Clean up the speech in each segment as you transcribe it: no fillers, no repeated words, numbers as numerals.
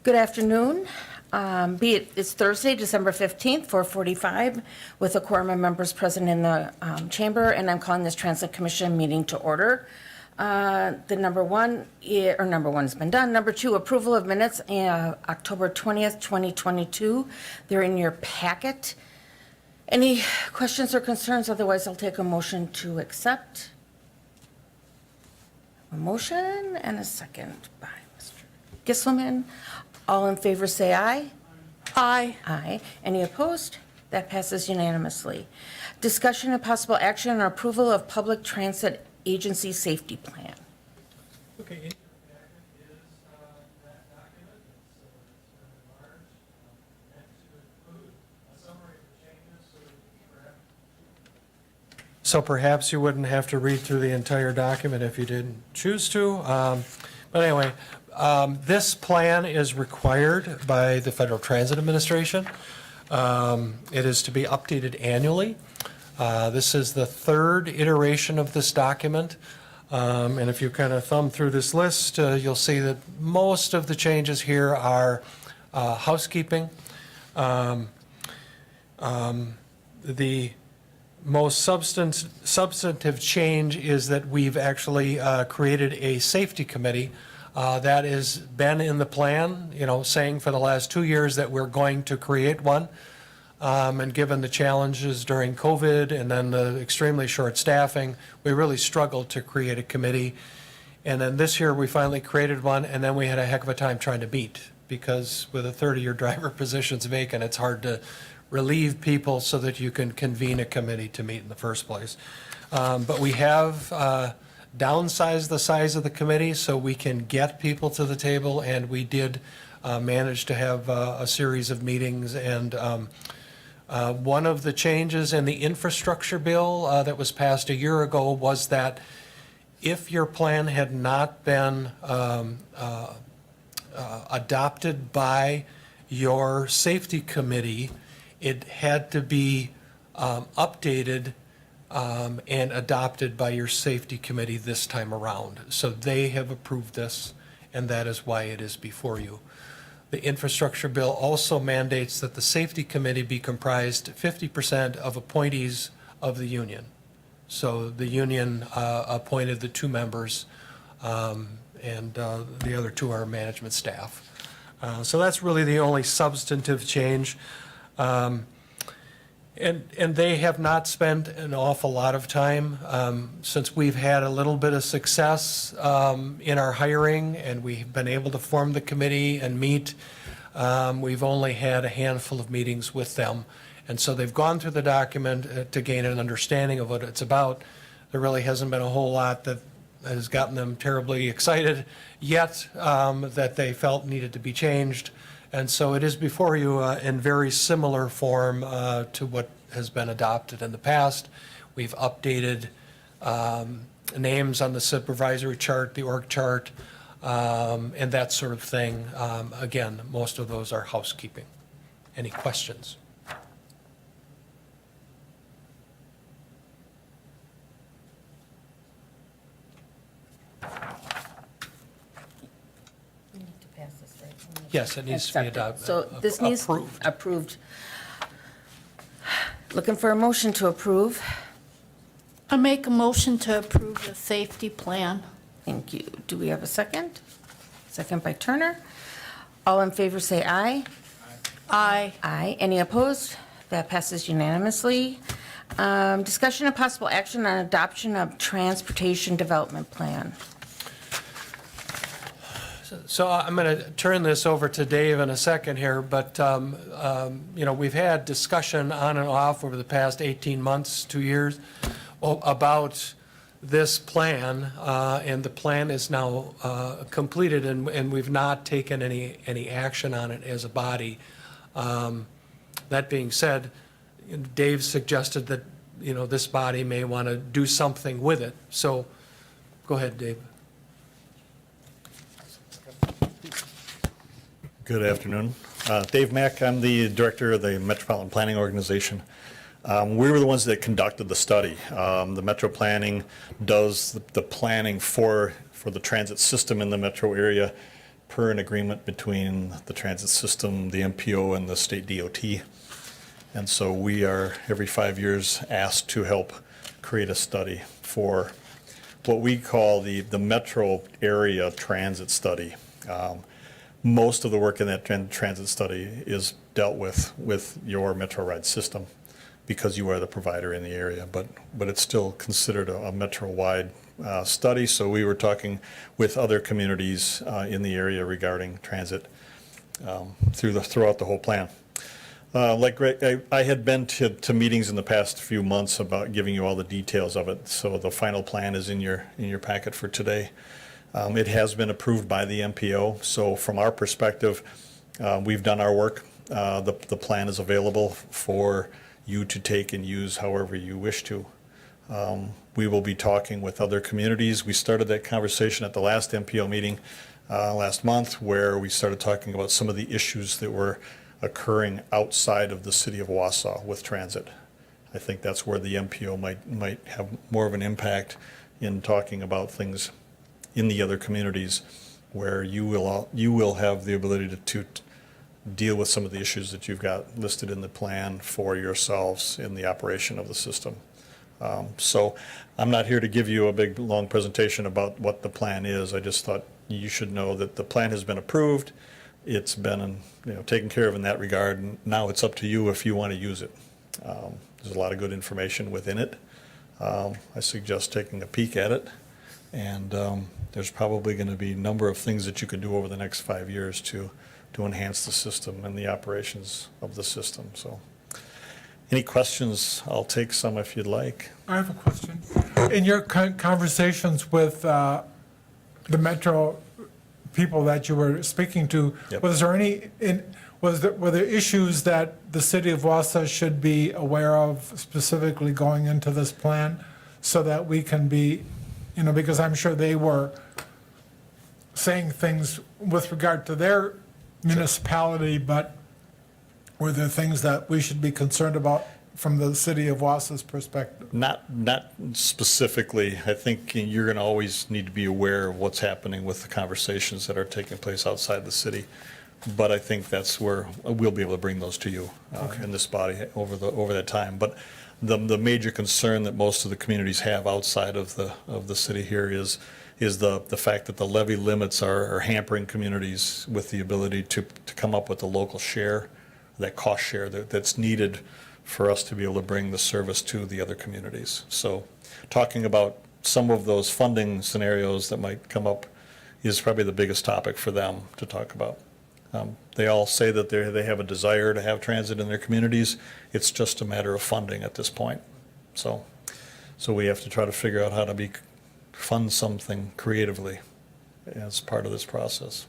Good afternoon. It's Thursday, December 15th, 4:45, with a quorum of members present in the chamber, and I'm calling this Transit Commission meeting to order. The number one has been done. Number two, approval of minutes, October 20th, 2022. They're in your packet. Any questions or concerns? Otherwise, I'll take a motion to accept. A motion and a second by Mr. Gisselman. All in favor say aye. Aye. Aye. Any opposed? That passes unanimously. Discussion and possible action on approval of public transit agency safety plan. Okay. In your packet is that document. It's large. And to include a summary of the changes so perhaps you wouldn't have to read through the entire document if you didn't choose to. But anyway, this plan is required by the Federal Transit Administration. It is to be updated annually. This is the third iteration of this document. And if you kind of thumb through this list, you'll see that most of the changes here are housekeeping. The most substantive change is that we've actually created a safety committee that has been in the plan, saying for the last 2 years that we're going to create one. And given the challenges during COVID and then the extremely short staffing, we really struggled to create a committee. And then this year we finally created one, and then we had a heck of a time trying to meet, because with a 30-year driver positions vacant, it's hard to relieve people so that you can convene a committee to meet in the first place. But we have downsized the size of the committee so we can get people to the table, and we did manage to have a series of meetings. And one of the changes in the infrastructure bill that was passed a year ago was that if your plan had not been adopted by your safety committee, it had to be updated and adopted by your safety committee this time around. So they have approved this, and that is why it is before you. The infrastructure bill also mandates that the safety committee be comprised 50% of appointees of the union. So the union appointed the 2 members, and the other 2 are management staff. So that's really the only substantive change. And they have not spent an awful lot of time since we've had a little bit of success in our hiring, and we've been able to form the committee and meet. We've only had a handful of meetings with them. And so they've gone through the document to gain an understanding of what it's about. There really hasn't been a whole lot that has gotten them terribly excited yet that they felt needed to be changed. And so it is before you in very similar form to what has been adopted in the past. We've updated names on the supervisory chart, the org chart, and that sort of thing. Again, most of those are housekeeping. Any questions? Yes, it needs to be adopted. So this needs approved. Looking for a motion to approve. I make a motion to approve the safety plan. Thank you. Do we have a second? Second by Turner. All in favor say aye. Aye. Aye. Any opposed? That passes unanimously. Discussion of possible action on adoption of transportation development plan. So I'm going to turn this over to Dave in a second here, but we've had discussion on and off over the past 18 months, 2 years, about this plan, and the plan is now completed, and we've not taken any action on it as a body. That being said, Dave suggested that this body may want to do something with it. So go ahead, Dave. Good afternoon. Dave Mack, I'm the director of the Metropolitan Planning Organization. We were the ones that conducted the study. The Metro Planning does the planning for the transit system in the metro area per an agreement between the transit system, the MPO, and the state DOT. And so we are, every 5 years, asked to help create a study for what we call the metro area transit study. Most of the work in that transit study is dealt with your Metro Ride system because you are the provider in the area, but it's still considered a metro-wide study. So we were talking with other communities in the area regarding transit throughout the whole plan. Like Greg, I had been to meetings in the past few months about giving you all the details of it. So the final plan is in your packet for today. It has been approved by the MPO. So from our perspective, we've done our work. The plan is available for you to take and use however you wish to. We will be talking with other communities. We started that conversation at the last MPO meeting last month, where we started talking about some of the issues that were occurring outside of the city of Wausau with transit. I think that's where the MPO might have more of an impact in talking about things in the other communities, where you will have the ability to deal with some of the issues that you've got listed in the plan for yourselves in the operation of the system. So I'm not here to give you a big, long presentation about what the plan is. I just thought you should know that the plan has been approved. It's been taken care of in that regard. And now it's up to you if you want to use it. There's a lot of good information within it. I suggest taking a peek at it. And there's probably going to be a number of things that you can do over the next 5 years to enhance the system and the operations of the system. So any questions? I'll take some if you'd like. I have a question. In your conversations with the Metro people that you were speaking to, Yep. was there were there issues that the city of Wausau should be aware of specifically going into this plan, so that we can be, because I'm sure they were saying things with regard to their municipality, but were there things that we should be concerned about from the city of Wausau's perspective? Not specifically. I think you're going to always need to be aware of what's happening with the conversations that are taking place outside the city. But I think that's where we'll be able to bring those to you in this body over that time. But the major concern that most of the communities have outside of the city here is the fact that the levy limits are hampering communities with the ability to come up with the local share, that cost share that's needed for us to be able to bring the service to the other communities. So talking about some of those funding scenarios that might come up is probably the biggest topic for them to talk about. They all say that they have a desire to have transit in their communities. It's just a matter of funding at this point. So we have to try to figure out how to fund something creatively as part of this process.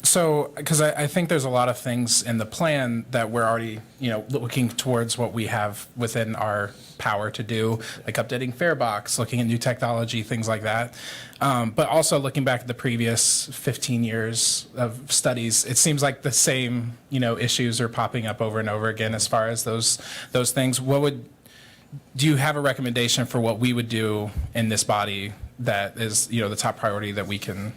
So, because I think there's a lot of things in the plan that we're already, looking towards what we have within our power to do, like updating fare box, looking at new technology, things like that. But also looking back at the previous 15 years of studies, it seems like the same, issues are popping up over and over again as far as those things. Do you have a recommendation for what we would do in this body that is, the top priority that we can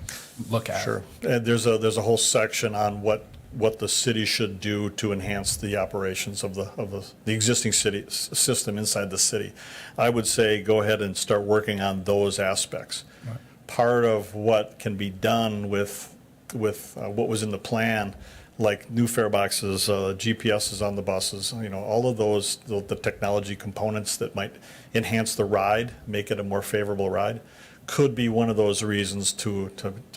look at? Sure. And there's a whole section on what the city should do to enhance the operations of the existing city system inside the city. I would say go ahead and start working on those aspects. Right. Part of what can be done with what was in the plan, like new fare boxes, GPSs on the buses, all of those, the technology components that might enhance the ride, make it a more favorable ride, could be one of those reasons to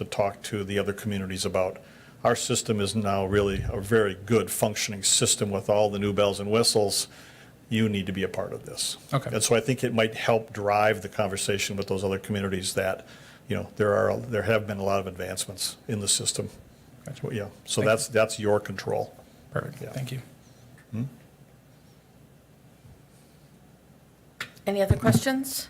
talk to the other communities about. Our system is now really a very good functioning system with all the new bells and whistles. You need to be a part of this. Okay. And so I think it might help drive the conversation with those other communities that, there have been a lot of advancements in the system. Gotcha. Yeah. So that's your control. Perfect. Yeah. Thank you. Any other questions?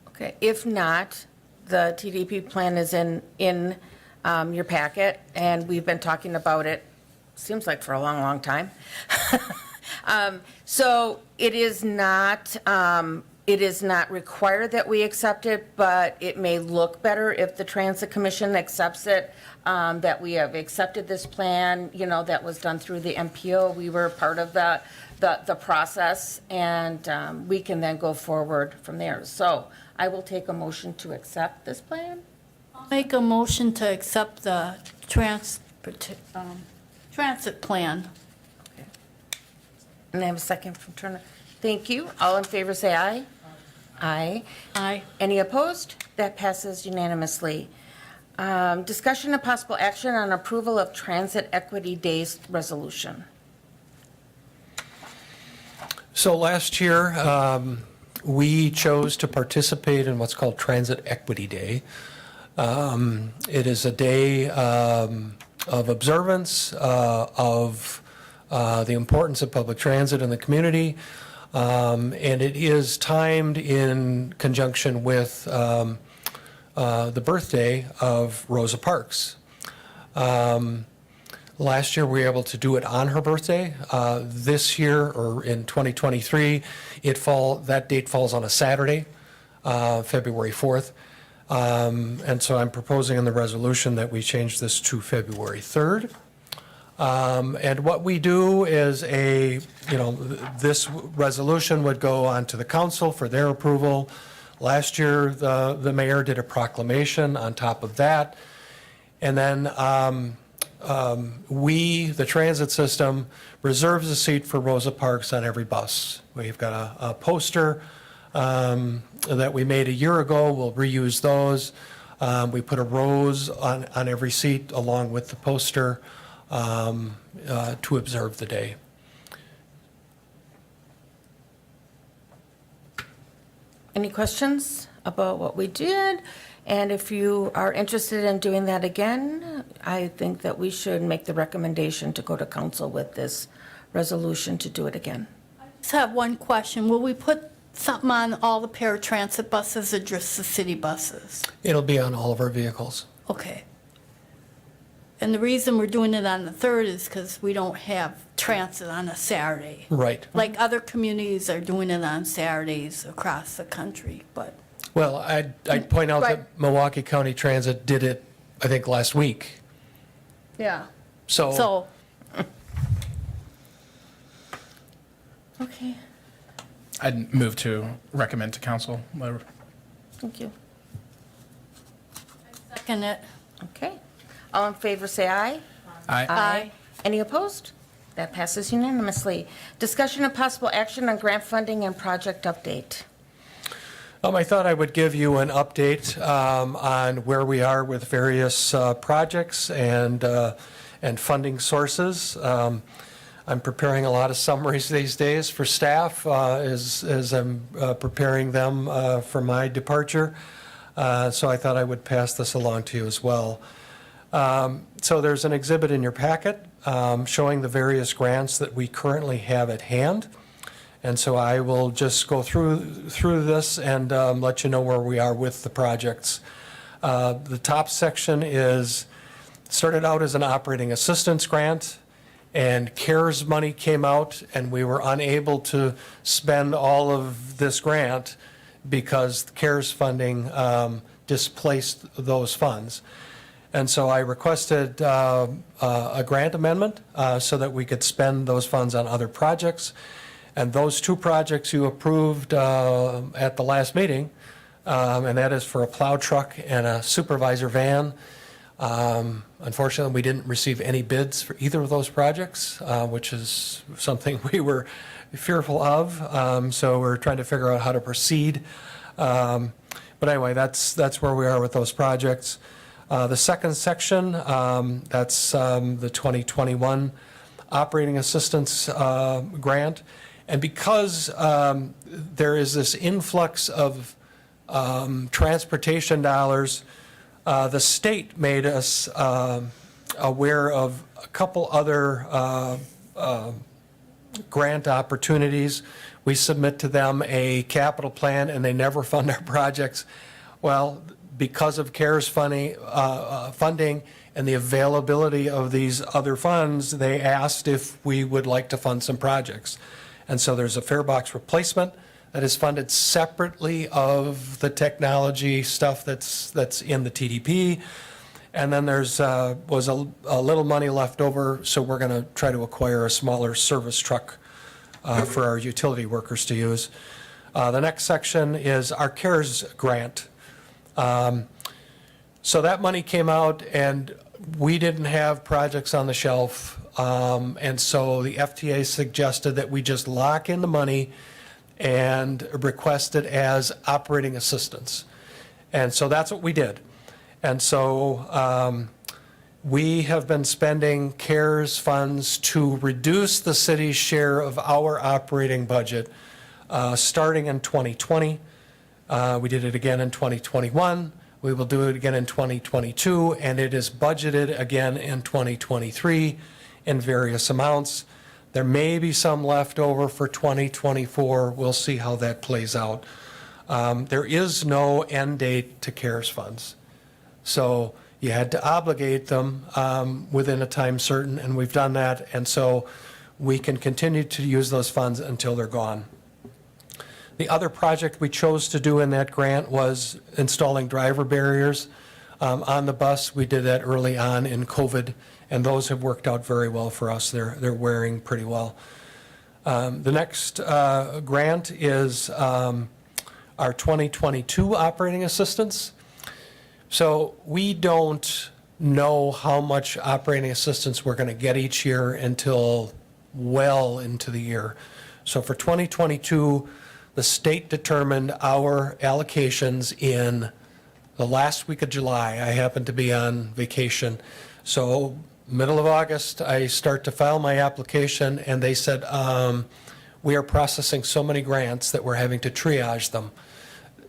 Okay, if not, the TDP plan is in your packet, and we've been talking about it, seems like for a long, long time. So it is not required that we accept it, but it may look better if the Transit Commission accepts it, that we have accepted this plan, you know, that was done through the MPO. We were part of the process, and we can then go forward from there. So I will take a motion to accept this plan. Make a motion to accept the transit plan. And I have a second from Turner. Thank you. All in favor, say aye. Aye. Aye. Any opposed? That passes unanimously. Discussion of possible action on approval of Transit Equity Days resolution. So last year, we chose to participate in what's called Transit Equity Day. It is a day of observance of the importance of public transit in the community, and it is timed in conjunction with the birthday of Rosa Parks. Last year, we were able to do it on her birthday. This year, or in 2023, that date falls on a Saturday, February 4th. And so I'm proposing in the resolution that we change this to February 3rd. And what we do is this resolution would go on to the council for their approval. Last year, the mayor did a proclamation on top of that. And then the transit system, reserves a seat for Rosa Parks on every bus. We've got a poster that we made a year ago. We'll reuse those. We put a rose on every seat along with the poster to observe the day. Any questions about what we did? And if you are interested in doing that again, I think that we should make the recommendation to go to council with this resolution to do it again. Just have one question. Will we put something on all the paratransit buses or just the city buses? It'll be on all of our vehicles. Okay. And the reason we're doing it on the 3rd is because we don't have transit on a Saturday. Right. Like other communities are doing it on Saturdays across the country, but, Well, I'd point out Right. that Milwaukee County Transit did it, I think, last week. yeah. So So, Okay, I'd move to recommend to council. thank you. second it. Okay. All in favor, say aye. Aye. Any opposed? That passes unanimously. Discussion of possible action on grant funding and project update. I thought I would give you an update on where we are with various projects and funding sources. I'm preparing a lot of summaries these days for staff as I'm preparing them for my departure. So I thought I would pass this along to you as well. So there's an exhibit in your packet showing the various grants that we currently have at hand. And so I will just go through this and let you know where we are with the projects. The top section started out as an operating assistance grant, and CARES money came out, and we were unable to spend all of this grant because CARES funding displaced those funds. And so I requested a grant amendment so that we could spend those funds on other projects. And those two projects you approved at the last meeting, and that is for a plow truck and a supervisor van. Unfortunately, we didn't receive any bids for either of those projects, which is something we were fearful of. So we're trying to figure out how to proceed. But anyway, that's where we are with those projects. The second section, that's the 2021 operating assistance grant. And because there is this influx of transportation dollars, the state made us aware of a couple other grant opportunities. We submit to them a capital plan and they never fund our projects. Well, because of CARES funding and the availability of these other funds, they asked if we would like to fund some projects. And so there's a fare box replacement that is funded separately of the technology stuff that's in the TDP. And then there's was a little money left over, so we're going to try to acquire a smaller service truck for our utility workers to use. The next section is our CARES grant. So that money came out, and we didn't have projects on the shelf, and so the FTA suggested that we just lock in the money and request it as operating assistance. And so that's what we did. And so we have been spending CARES funds to reduce the city's share of our operating budget starting in 2020. We did it again in 2021. We will do it again in 2022, and it is budgeted again in 2023 in various amounts. There may be some left over for 2024. We'll see how that plays out. There is no end date to CARES funds. So you had to obligate them within a time certain, and we've done that. And so we can continue to use those funds until they're gone. The other project we chose to do in that grant was installing driver barriers on the bus. We did that early on in COVID, and those have worked out very well for us. They're wearing pretty well. The next grant is our 2022 operating assistance. So we don't know how much operating assistance we're going to get each year until well into the year. So for 2022, the state determined our allocations in the last week of July. I happened to be on vacation. So middle of August, I start to file my application, and they said, we are processing so many grants that we're having to triage them.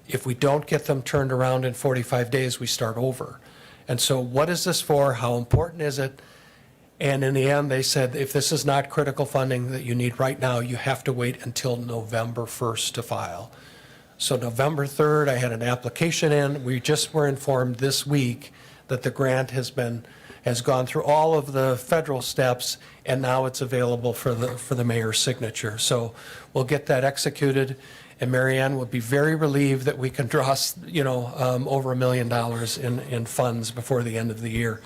If we don't get them turned around in 45 days, we start over. And so what is this for? How important is it? And in the end, they said, if this is not critical funding that you need right now, you have to wait until November 1st to file. So November 3rd, I had an application in. We just were informed this week that the grant has gone through all of the federal steps, and now it's available for the mayor's signature. So we'll get that executed, and Mary Ann will be very relieved that we can draw, over $1 million in funds before the end of the year.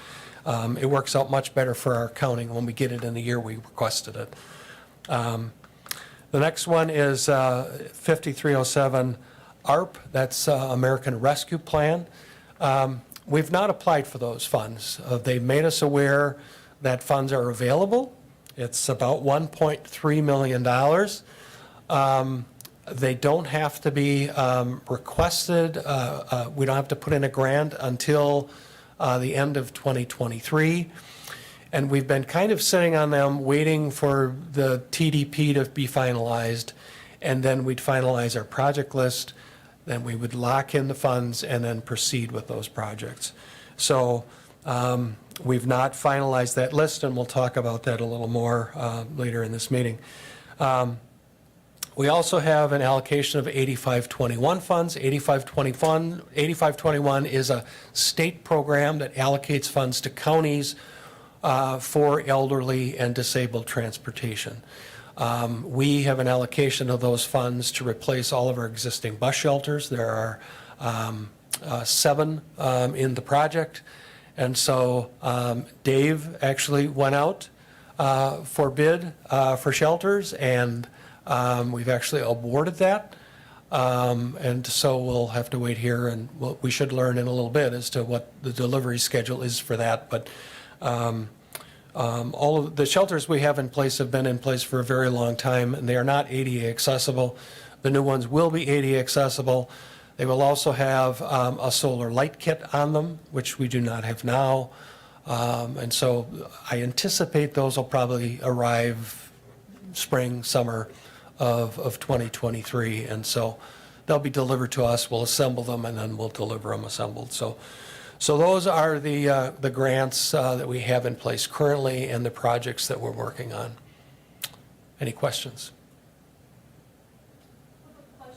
It works out much better for our accounting when we get it in the year we requested it. The next one is 5307 ARP, that's American Rescue Plan. We've not applied for those funds. They made us aware that funds are available. It's about $1.3 million. They don't have to be requested. We don't have to put in a grant until the end of 2023. And we've been kind of sitting on them, waiting for the TDP to be finalized, and then we'd finalize our project list, then we would lock in the funds and then proceed with those projects. So we've not finalized that list, and we'll talk about that a little more later in this meeting. We also have an allocation of 8521 funds. 8521 is a state program that allocates funds to counties for elderly and disabled transportation. We have an allocation of those funds to replace all of our existing bus shelters. There are 7 in the project. And so Dave actually went out for bid for shelters, and we've actually awarded that. And so we'll have to wait here, and we should learn in a little bit as to what the delivery schedule is for that. But all of the shelters we have in place have been in place for a very long time, and they are not ADA accessible. The new ones will be ADA accessible. They will also have a solar light kit on them, which we do not have now. And so I anticipate those will probably arrive spring, summer of 2023. And so they'll be delivered to us. We'll assemble them, and then we'll deliver them assembled. So those are the grants that we have in place currently and the projects that we're working on. Any questions?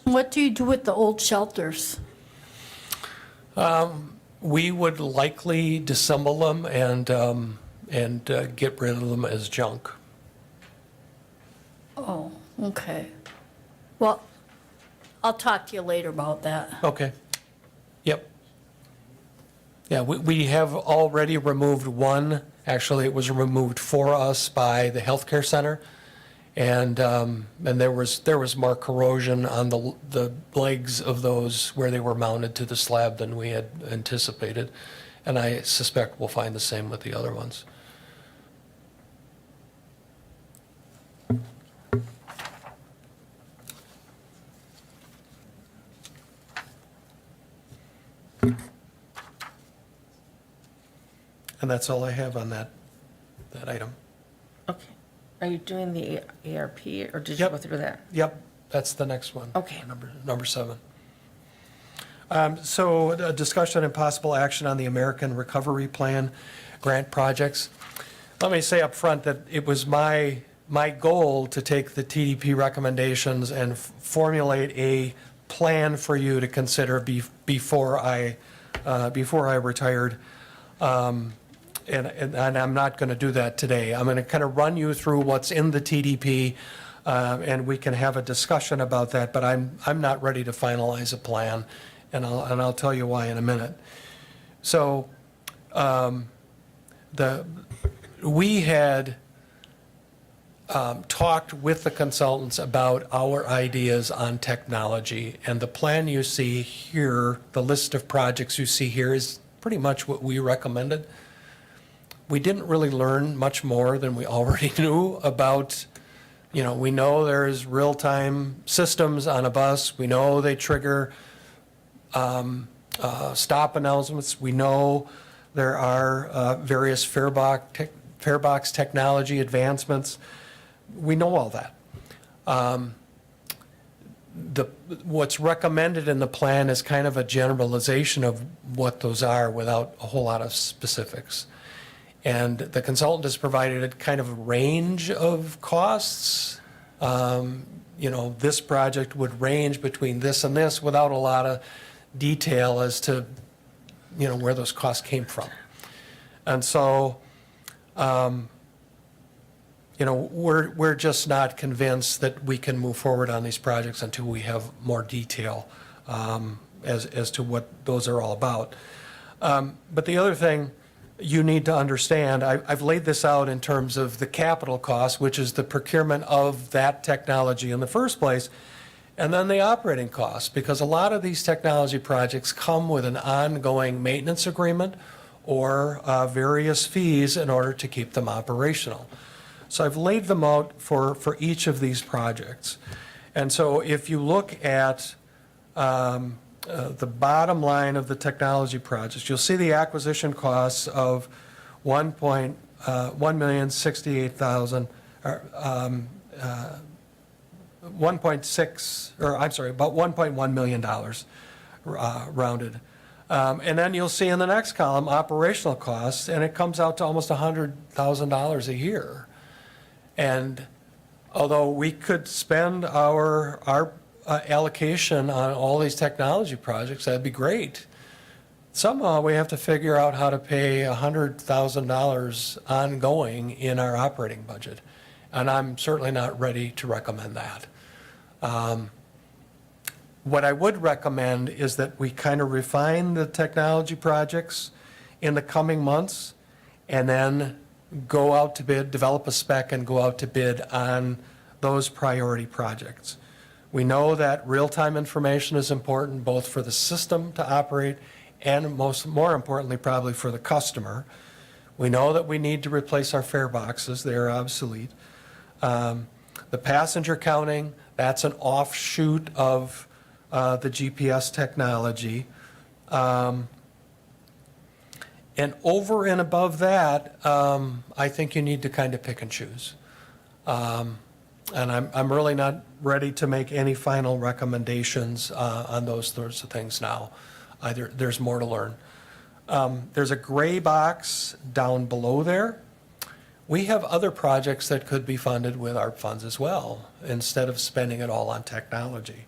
What do you do with the old shelters? We would likely disassemble them and get rid of them as junk. Oh, okay. Well, I'll talk to you later about that. Okay. Yep. Yeah, we have already removed one. Actually, it was removed for us by the healthcare center. And there was more corrosion on the legs of those where they were mounted to the slab than we had anticipated. And I suspect we'll find the same with the other ones. And that's all I have on that item. Okay. Are you doing the ARP, or did you Yep. go through that? Yep, that's the next one. Okay. Number 7. So a discussion and possible action on the American Recovery Plan grant projects. Let me say up front that it was my goal to take the TDP recommendations and formulate a plan for you to consider before I retired. And I'm not going to do that today. I'm going to kind of run you through what's in the TDP, and we can have a discussion about that, but I'm not ready to finalize a plan, and I'll tell you why in a minute. So we had talked with the consultants about our ideas on technology, and the plan you see here, the list of projects you see here, is pretty much what we recommended. We didn't really learn much more than we already knew about, we know there's real-time systems on a bus. We know they trigger stop announcements. We know there are various farebox technology advancements. We know all that. What's recommended in the plan is kind of a generalization of what those are without a whole lot of specifics. And the consultant has provided a kind of a range of costs. This project would range between this and this without a lot of detail as to, where those costs came from. And so, we're just not convinced that we can move forward on these projects until we have more detail as to what those are all about. But the other thing you need to understand, I've laid this out in terms of the capital cost, which is the procurement of that technology in the first place, and then the operating costs, because a lot of these technology projects come with an ongoing maintenance agreement or various fees in order to keep them operational. So I've laid them out for each of these projects. And so if you look at the bottom line of the technology projects, you'll see the acquisition costs of $1,068,000, about $1.1 million rounded. And then you'll see in the next column operational costs, and it comes out to almost $100,000 a year. And although we could spend our allocation on all these technology projects, that'd be great. Somehow we have to figure out how to pay $100,000 ongoing in our operating budget. And I'm certainly not ready to recommend that. What I would recommend is that we kind of refine the technology projects in the coming months and then go out to bid, develop a spec and go out to bid on those priority projects. We know that real-time information is important both for the system to operate and more importantly probably for the customer. We know that we need to replace our fare boxes. They're obsolete. The passenger counting, that's an offshoot of the GPS technology. And over and above that, I think you need to kind of pick and choose. And I'm really not ready to make any final recommendations on those sorts of things now. There's more to learn. There's a gray box down below there. We have other projects that could be funded with ARP funds as well, instead of spending it all on technology.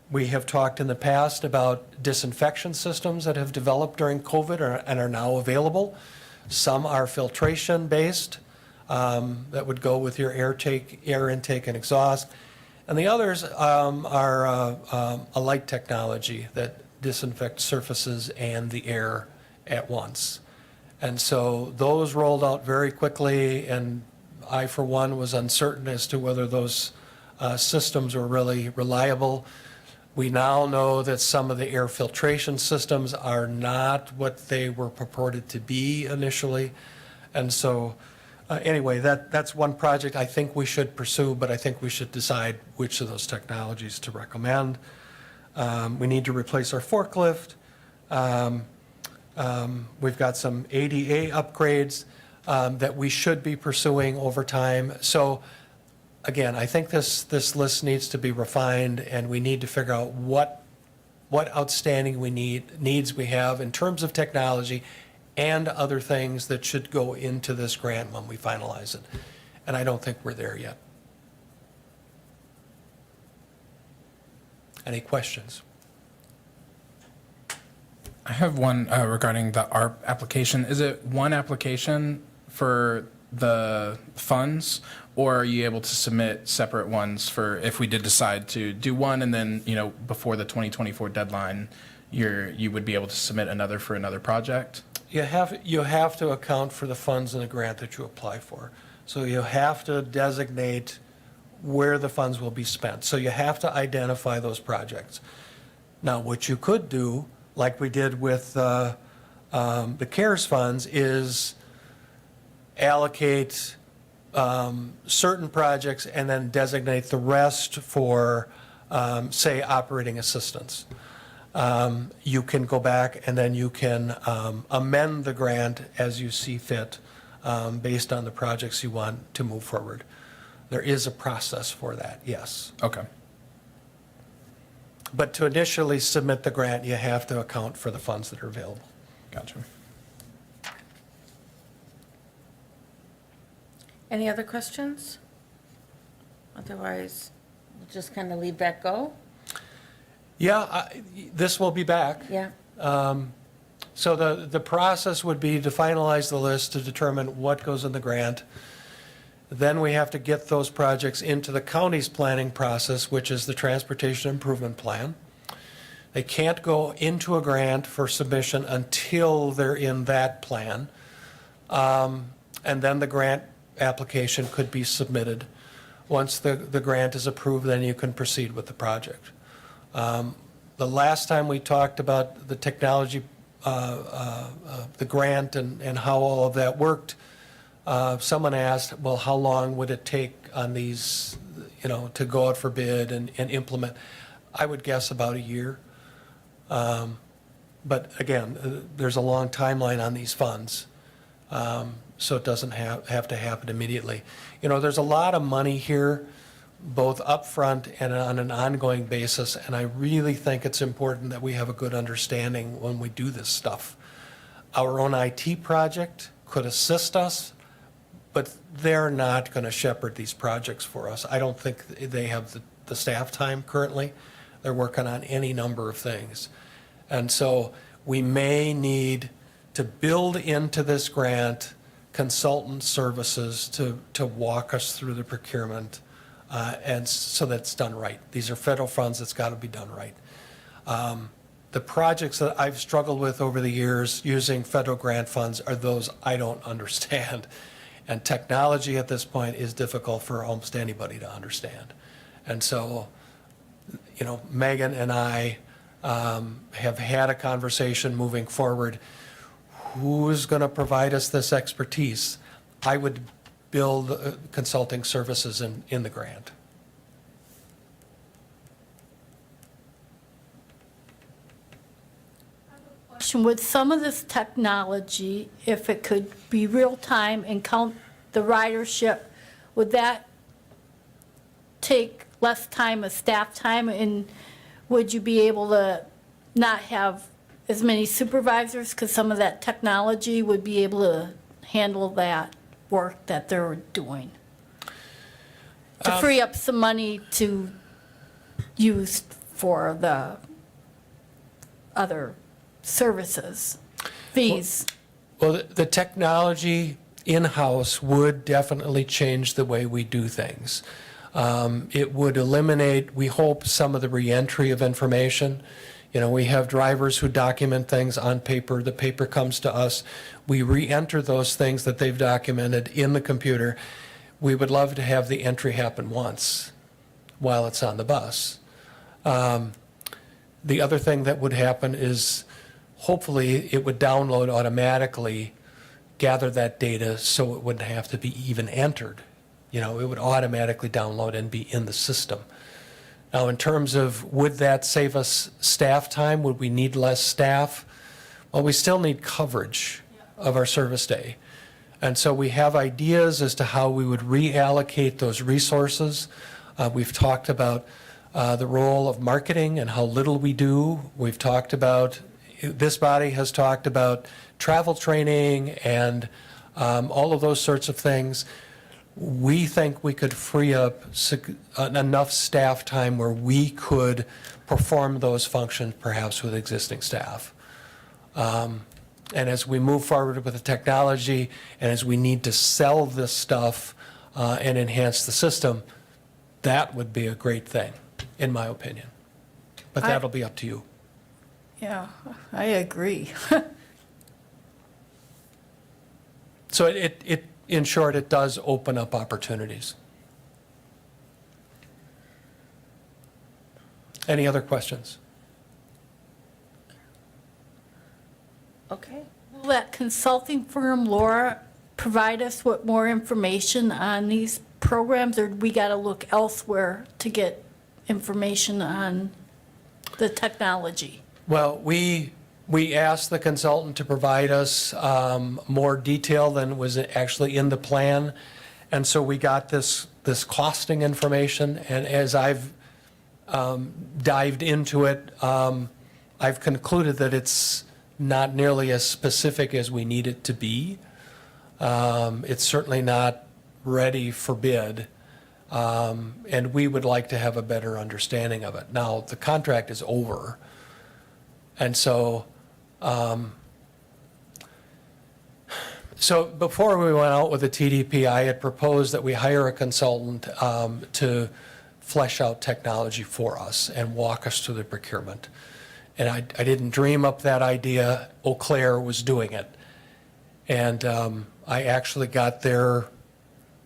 We have talked in the past about disinfection systems that have developed during COVID and are now available. Some are filtration-based, that would go with your air intake and exhaust. And the others are a light technology that disinfects surfaces and the air at once. And so those rolled out very quickly, and I, for one, was uncertain as to whether those systems were really reliable. We now know that some of the air filtration systems are not what they were purported to be initially. And so, anyway, that's one project I think we should pursue, but I think we should decide which of those technologies to recommend. We need to replace our forklift. We've got some ADA upgrades that we should be pursuing over time. So again, I think this list needs to be refined, and we need to figure out what outstanding needs we have in terms of technology and other things that should go into this grant when we finalize it. And I don't think we're there yet. Any questions? I have one regarding the ARP application. Is it one application for the funds, or are you able to submit separate ones for if we did decide to do one and then, before the 2024 deadline, you would be able to submit another for another project? You have to account for the funds in the grant that you apply for. So you have to designate where the funds will be spent. So you have to identify those projects. Now, what you could do, like we did with the CARES funds, is allocate certain projects and then designate the rest for, say, operating assistance. You can go back and then you can amend the grant as you see fit based on the projects you want to move forward. There is a process for that, yes. Okay. But to initially submit the grant, you have to account for the funds that are available. Gotcha. Any other questions? Otherwise, we'll just kind of leave that go? Yeah, this will be back. Yeah. So the process would be to finalize the list to determine what goes in the grant. Then we have to get those projects into the county's planning process, which is the Transportation Improvement Plan. They can't go into a grant for submission until they're in that plan. And then the grant application could be submitted. Once the grant is approved, then you can proceed with the project. The last time we talked about the technology, the grant and how all of that worked, someone asked, well, how long would it take on these, to go out for bid and implement? I would guess about a year. But again, there's a long timeline on these funds, so it doesn't have to happen immediately. There's a lot of money here, both upfront and on an ongoing basis, and I really think it's important that we have a good understanding when we do this stuff. Our own IT project could assist us, but they're not going to shepherd these projects for us. I don't think they have the staff time currently. They're working on any number of things. And so we may need to build into this grant consultant services to walk us through the procurement, and so that's done right. These are federal funds, it's got to be done right. The projects that I've struggled with over the years using federal grant funds are those I don't understand. And technology at this point is difficult for almost anybody to understand. And so, Megan and I have had a conversation moving forward. Who's going to provide us this expertise? I would build consulting services in the grant. With some of this technology, if it could be real-time and count the ridership, would that take less time of staff time? And would you be able to not have as many supervisors, because some of that technology would be able to handle that work that they're doing? To free up some money to use for the other services, fees. Well, the technology in-house would definitely change the way we do things. It would eliminate, we hope, some of the reentry of information. You know, we have drivers who document things on paper. The paper comes to us. We re-enter those things that they've documented in the computer. We would love to have the entry happen once while it's on the bus. The other thing that would happen is hopefully it would download automatically, gather that data so it wouldn't have to be even entered. You know, it would automatically download and be in the system. Now, in terms of would that save us staff time? Would we need less staff? Well, we still need coverage of our service day. And so we have ideas as to how we would reallocate those resources. We've talked about the role of marketing and how little we do. We've talked about, this body has talked about travel training and all of those sorts of things. We think we could free up enough staff time where we could perform those functions perhaps with existing staff. And as we move forward with the technology and as we need to sell this stuff and enhance the system, that would be a great thing, in my opinion. But that'll be up to you. Yeah, I agree. So it in short, it does open up opportunities. Any other questions? Okay. Will that consulting firm, Laura, provide us with more information on these programs, or do we got to look elsewhere to get information on the technology? Well, we asked the consultant to provide us more detail than was actually in the plan. And so we got this costing information. And as I've dived into it, I've concluded that it's not nearly as specific as we need it to be. It's certainly not ready for bid. And we would like to have a better understanding of it. Now, the contract is over. And so, so before we went out with the TDP, I had proposed that we hire a consultant to flesh out technology for us and walk us through the procurement. And I didn't dream up that idea. Eau Claire was doing it. And I actually got their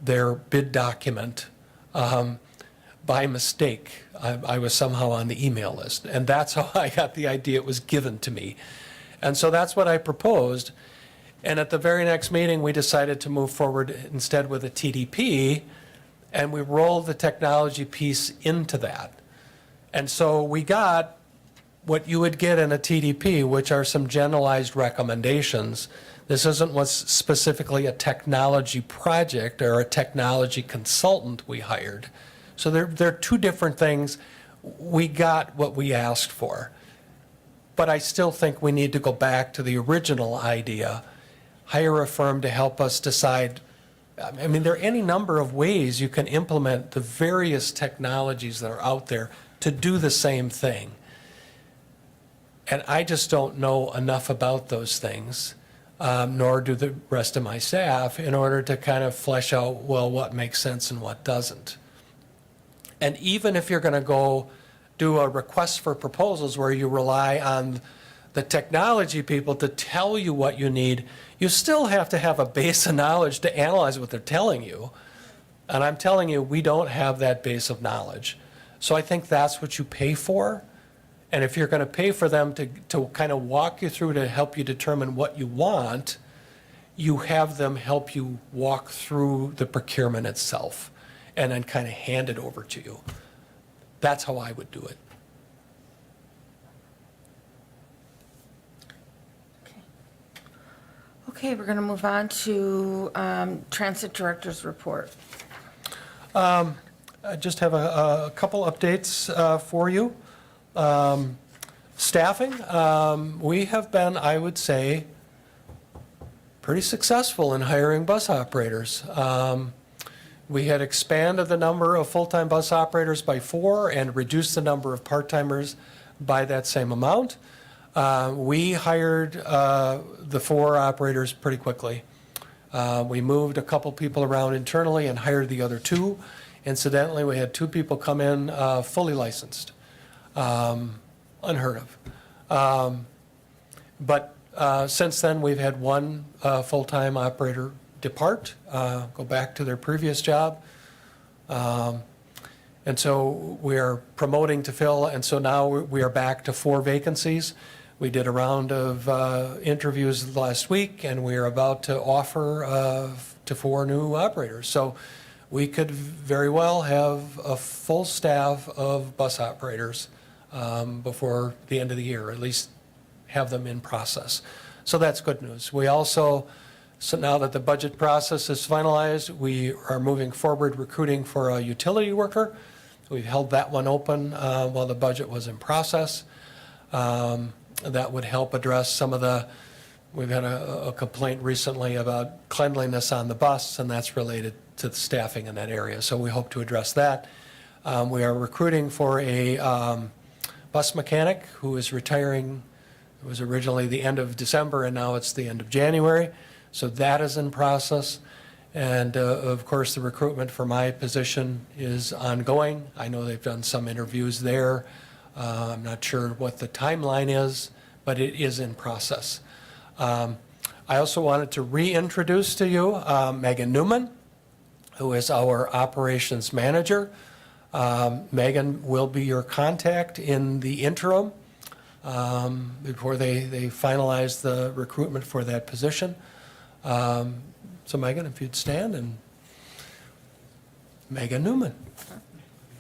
bid document by mistake. I was somehow on the email list. And that's how I got the idea. It was given to me. And so that's what I proposed. And at the very next meeting, we decided to move forward instead with a TDP, and we rolled the technology piece into that. And so we got what you would get in a TDP, which are some generalized recommendations. This isn't what's specifically a technology project or a technology consultant we hired. So they're two different things. We got what we asked for. But I still think we need to go back to the original idea, hire a firm to help us decide. I mean, there are any number of ways you can implement the various technologies that are out there to do the same thing. And I just don't know enough about those things, nor do the rest of my staff, in order to kind of flesh out, well, what makes sense and what doesn't. And even if you're going to go do a request for proposals where you rely on the technology people to tell you what you need, you still have to have a base of knowledge to analyze what they're telling you. And I'm telling you, we don't have that base of knowledge. So I think that's what you pay for. And if you're going to pay for them to kind of walk you through to help you determine what you want, you have them help you walk through the procurement itself and then kind of hand it over to you. That's how I would do it. Okay, we're going to move on to Transit Director's report. I just have a couple updates for you. Staffing, we have been, I would say, pretty successful in hiring bus operators. We had expanded the number of full-time bus operators by 4 and reduced the number of part-timers by that same amount. We hired the 4 operators pretty quickly. We moved a couple people around internally and hired the other 2. Incidentally, we had 2 people come in fully licensed. Unheard of. But since then, we've had 1 full-time operator depart, go back to their previous job. And so we are promoting to fill, and so now we are back to 4 vacancies. We did a round of interviews last week, and we are about to offer to 4 new operators. So we could very well have a full staff of bus operators before the end of the year, at least have them in process. So that's good news. We also, so now that the budget process is finalized, we are moving forward recruiting for a utility worker. We've held that one open while the budget was in process. That would help address some of the, we've had a complaint recently about cleanliness on the bus, and that's related to the staffing in that area. So we hope to address that. We are recruiting for a bus mechanic who is retiring. It was originally the end of December, and now it's the end of January. So that is in process. And of course, the recruitment for my position is ongoing. I know they've done some interviews there. I'm not sure what the timeline is, but it is in process. I also wanted to reintroduce to you Megan Newman, who is our operations manager. Megan will be your contact in the interim before they finalize the recruitment for that position. So Megan, if you'd stand, and Megan Newman.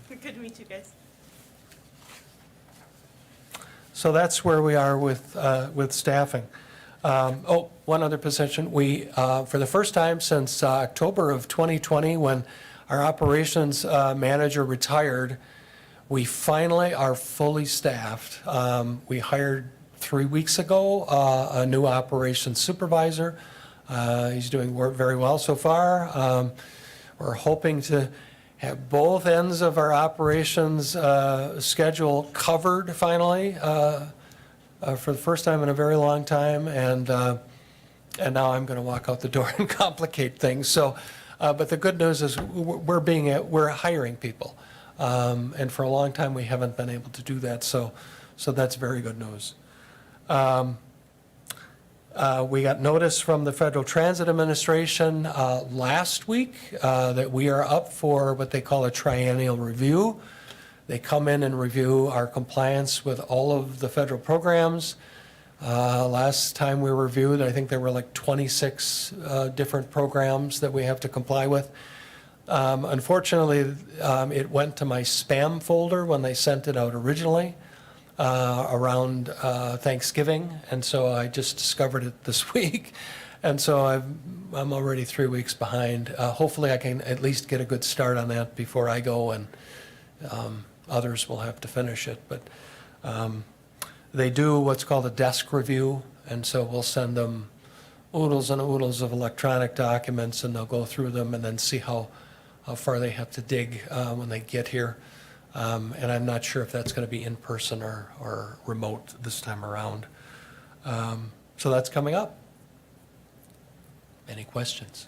Good to meet you guys. So that's where we are with staffing. One other position. We, for the first time since October of 2020, when our operations manager retired, we finally are fully staffed. We hired 3 weeks ago a new operations supervisor. He's doing very well so far. We're hoping to have both ends of our operations schedule covered finally for the first time in a very long time. And now I'm going to walk out the door and complicate things. So, but the good news is we're hiring people. And for a long time, we haven't been able to do that. So that's very good news. We got notice from the Federal Transit Administration last week that we are up for what they call a triennial review. They come in and review our compliance with all of the federal programs. Last time we reviewed, I think there were like 26 different programs that we have to comply with. Unfortunately, it went to my spam folder when they sent it out originally. Around Thanksgiving, and so I just discovered it this week, and so I'm already 3 weeks behind. Hopefully I can at least get a good start on that before I go, and others will have to finish it. But they do what's called a desk review, and so we'll send them oodles and oodles of electronic documents, and they'll go through them and then see how far they have to dig when they get here. And I'm not sure if that's going to be in person or remote this time around. So that's coming up. Any questions?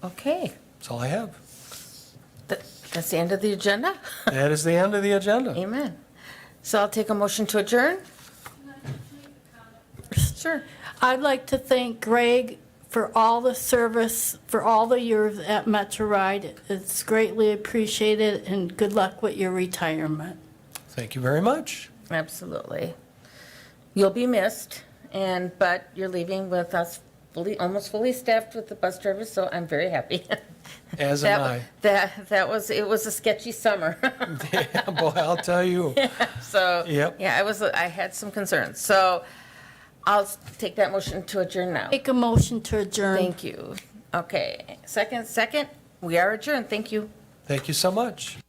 Okay, That's all I have. that's the end of the agenda? That is the end of the agenda. Amen. So I'll take a motion to adjourn? Sure. I'd like to thank Greg for all the service, for all the years at Metro Ride. It's greatly appreciated, and good luck with your retirement. Thank you very much. Absolutely. You'll be missed, but you're leaving with us almost fully staffed with the bus drivers, so I'm very happy. As am I. It was a sketchy summer. Yeah, boy, I'll tell you. So, Yep. yeah, I had some concerns. So I'll take that motion to adjourn now. Make a motion to adjourn. Thank you. Okay, second, we are adjourned. Thank you. Thank you so much.